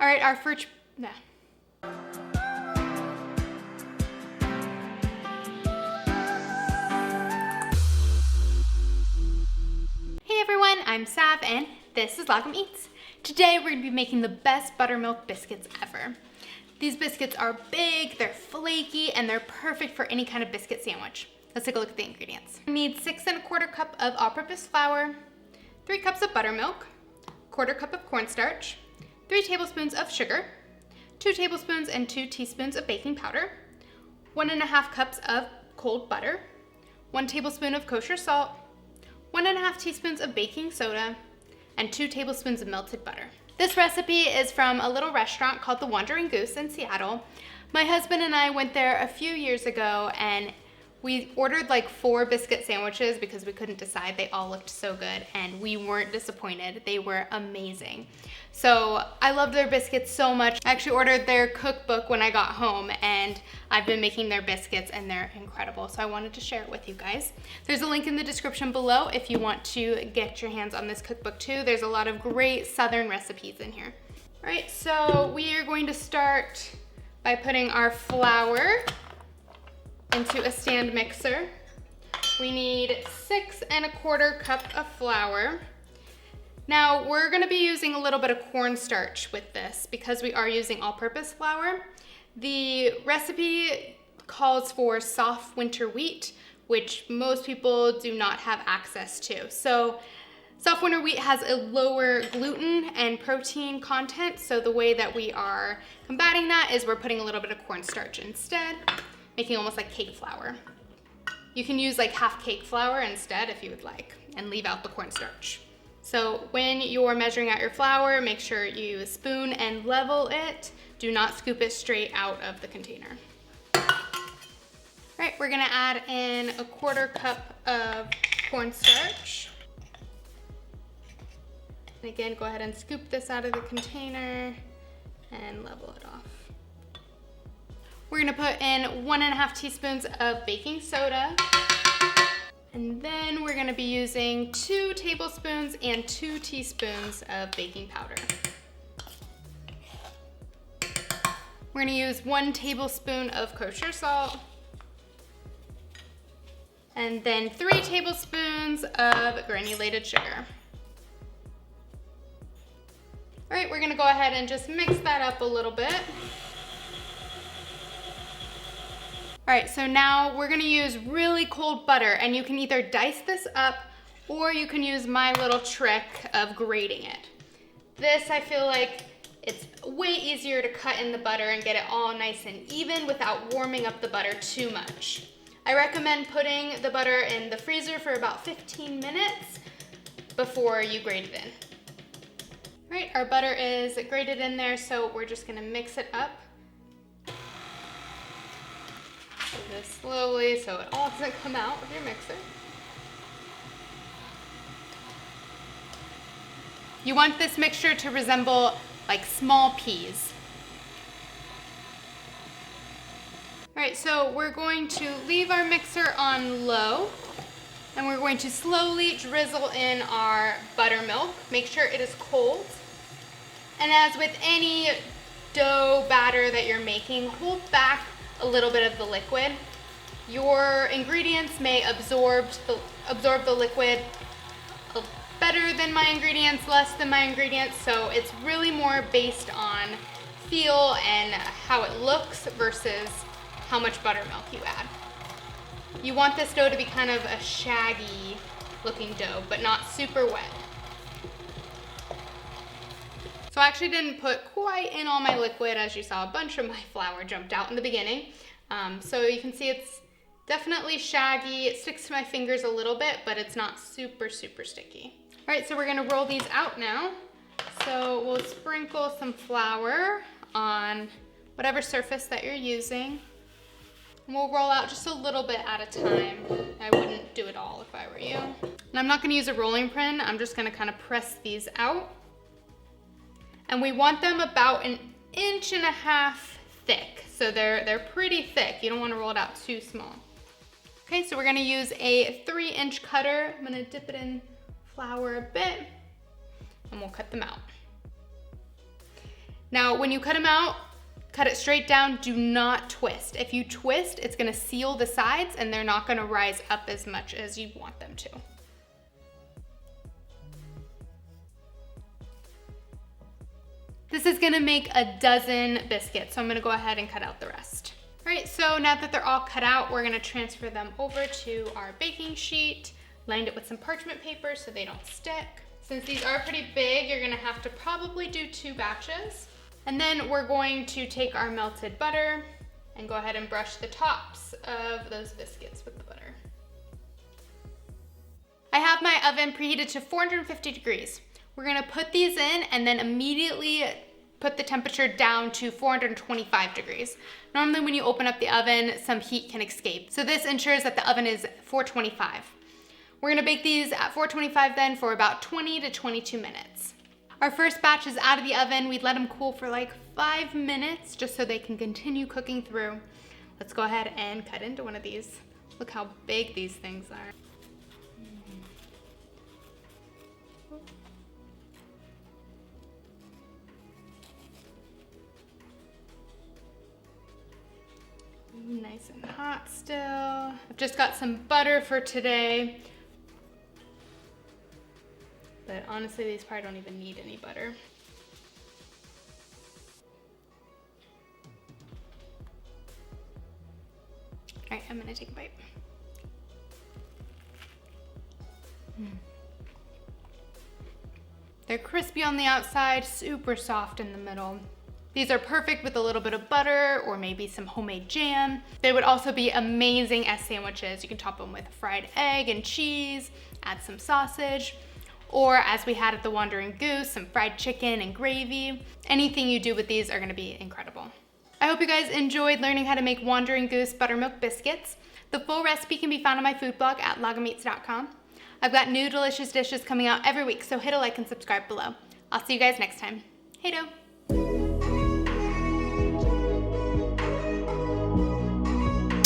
All right, our first, nah. Hey everyone, I'm Sav and this is Lagom Eats. Today we're gonna be making the best buttermilk biscuits ever. These biscuits are big, they're flaky, and they're perfect for any kind of biscuit sandwich. Let's take a look at the ingredients. We need 6 1/4 cup of all-purpose flour, 3 cups of buttermilk, 1/4 cup of cornstarch, 3 tablespoons of sugar, 2 tablespoons and 2 teaspoons of baking powder, 1 1/2 cups of cold butter, 1 tablespoon of kosher salt, 1 1/2 teaspoons of baking soda, and 2 tablespoons of melted butter. This recipe is from a little restaurant called the Wandering Goose in Seattle. My husband and I went there a few years ago and we ordered like 4 biscuit sandwiches because we couldn't decide. They all looked so good and we weren't disappointed. They were amazing. So I love their biscuits so much. I actually ordered their cookbook when I got home and I've been making their biscuits and they're incredible. So I wanted to share it with you guys. There's a link in the description below if you want to get your hands on this cookbook too. There's a lot of great Southern recipes in here. All right, so we are going to start by putting our flour into a stand mixer. We need 6 1/4 cup of flour. Now we're gonna be using a little bit of cornstarch with this because we are using all-purpose flour. The recipe calls for soft winter wheat, which most people do not have access to. So soft winter wheat has a lower gluten and protein content. So the way that we are combating that is we're putting a little bit of cornstarch instead, making almost like cake flour. You can use like half cake flour instead if you would like, and leave out the cornstarch. So when you're measuring out your flour, make sure you spoon and level it. Do not scoop it straight out of the container. All right, we're gonna add in a 1/4 cup of cornstarch. And again, go ahead and scoop this out of the container and level it off. We're gonna put in 1 1/2 teaspoons of baking soda. And then we're gonna be using 2 tablespoons and 2 teaspoons of baking powder. We're gonna use 1 tablespoon of kosher salt. And then 3 tablespoons of granulated sugar. All right, we're gonna go ahead and just mix that up a little bit. All right, so now we're gonna use really cold butter and you can either dice this up or you can use my little trick of grating it. This, I feel like it's way easier to cut in the butter and get it all nice and even without warming up the butter too much. I recommend putting the butter in the freezer for about 15 minutes before you grate it in. All right, our butter is grated in there, so we're just gonna mix it up. Do this slowly so it all doesn't come out of your mixer. You want this mixture to resemble like small peas. All right, so we're going to leave our mixer on low and we're going to slowly drizzle in our buttermilk. Make sure it is cold. And as with any dough batter that you're making, hold back a little bit of the liquid. Your ingredients may absorb the liquid better than my ingredients, less than my ingredients, so it's really more based on feel and how it looks versus how much buttermilk you add. You want this dough to be kind of a shaggy looking dough, but not super wet. So I actually didn't put quite in all my liquid. As you saw, a bunch of my flour jumped out in the beginning. So you can see it's definitely shaggy. It sticks to my fingers a little bit, but it's not super, super sticky. All right, so we're gonna roll these out now. So we'll sprinkle some flour on whatever surface that you're using. And we'll roll out just a little bit at a time. I wouldn't do it all if I were you. And I'm not gonna use a rolling pin. I'm just gonna kind of press these out. And we want them about 1.5 inches thick. So they're pretty thick. You don't want to roll it out too small. Okay, so we're gonna use a 3-inch cutter. I'm gonna dip it in flour a bit and we'll cut them out. Now, when you cut them out, cut it straight down, do not twist. If you twist, it's gonna seal the sides and they're not gonna rise up as much as you want them to. This is gonna make a dozen biscuits, so I'm gonna go ahead and cut out the rest. All right, so now that they're all cut out, we're gonna transfer them over to our baking sheet, lined it with some parchment paper so they don't stick. Since these are pretty big, you're gonna have to probably do 2 batches. And then we're going to take our melted butter and go ahead and brush the tops of those biscuits with the butter. I have my oven preheated to 450 degrees. We're gonna put these in and then immediately put the temperature down to 425 degrees. Normally when you open up the oven, some heat can escape. So this ensures that the oven is 425. We're gonna bake these at 425 then for about 20 to 22 minutes. Our first batch is out of the oven. We'd let them cool for like 5 minutes just so they can continue cooking through. Let's go ahead and cut into one of these. Look how big these things are. Nice and hot still. I've just got some butter for today. But honestly, these probably don't even need any butter. All right, I'm gonna take a bite. They're crispy on the outside, super soft in the middle. These are perfect with a little bit of butter or maybe some homemade jam. They would also be amazing as sandwiches. You can top them with a fried egg and cheese, add some sausage, or as we had at the Wandering Goose, some fried chicken and gravy. Anything you do with these are gonna be incredible. I hope you guys enjoyed learning how to make Wandering Goose Buttermilk Biscuits. The full recipe can be found on my food blog at logameats.com. I've got new delicious dishes coming out every week, so hit a like and subscribe below. I'll see you guys next time. Hey-do.